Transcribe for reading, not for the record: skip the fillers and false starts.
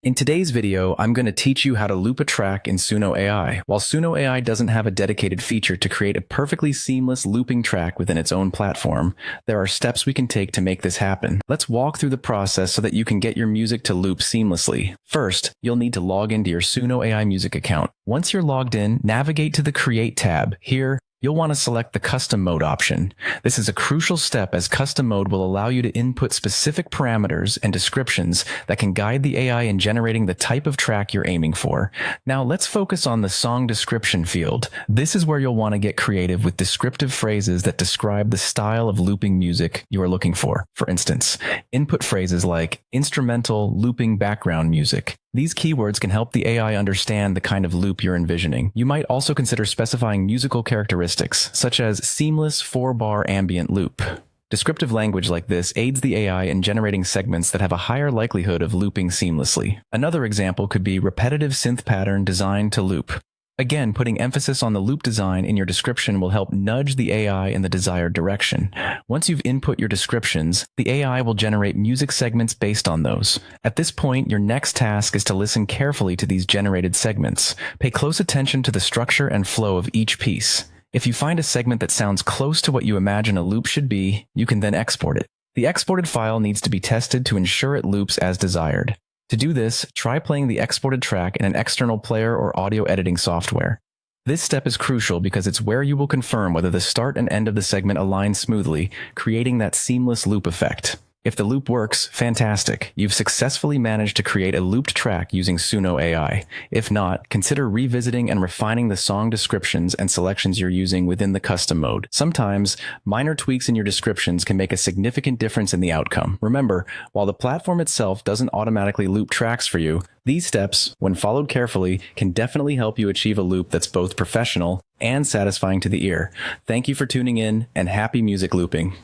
In today's video, I'm going to teach you how to loop a track in Suno AI. While Suno AI doesn't have a dedicated feature to create a perfectly seamless looping track within its own platform, there are steps we can take to make this happen. Let's walk through the process so that you can get your music to loop seamlessly. First, you'll need to log into your Suno AI music account. Once you're logged in, navigate to the Create tab. Here, you'll want to select the Custom Mode option. This is a crucial step as Custom Mode will allow you to input specific parameters and descriptions that can guide the AI in generating the type of track you're aiming for. Now let's focus on the song description field. This is where you'll want to get creative with descriptive phrases that describe the style of looping music you are looking for. For instance, input phrases like instrumental looping background music. These keywords can help the AI understand the kind of loop you're envisioning. You might also consider specifying musical characteristics, such as seamless 4-bar ambient loop. Descriptive language like this aids the AI in generating segments that have a higher likelihood of looping seamlessly. Another example could be repetitive synth pattern designed to loop. Again, putting emphasis on the loop design in your description will help nudge the AI in the desired direction. Once you've input your descriptions, the AI will generate music segments based on those. At this point, your next task is to listen carefully to these generated segments. Pay close attention to the structure and flow of each piece. If you find a segment that sounds close to what you imagine a loop should be, you can then export it. The exported file needs to be tested to ensure it loops as desired. To do this, try playing the exported track in an external player or audio editing software. This step is crucial because it's where you will confirm whether the start and end of the segment align smoothly, creating that seamless loop effect. If the loop works, fantastic. You've successfully managed to create a looped track using Suno AI. If not, consider revisiting and refining the song descriptions and selections you're using within the custom mode. Sometimes, minor tweaks in your descriptions can make a significant difference in the outcome. Remember, while the platform itself doesn't automatically loop tracks for you, these steps, when followed carefully, can definitely help you achieve a loop that's both professional and satisfying to the ear. Thank you for tuning in, and happy music looping.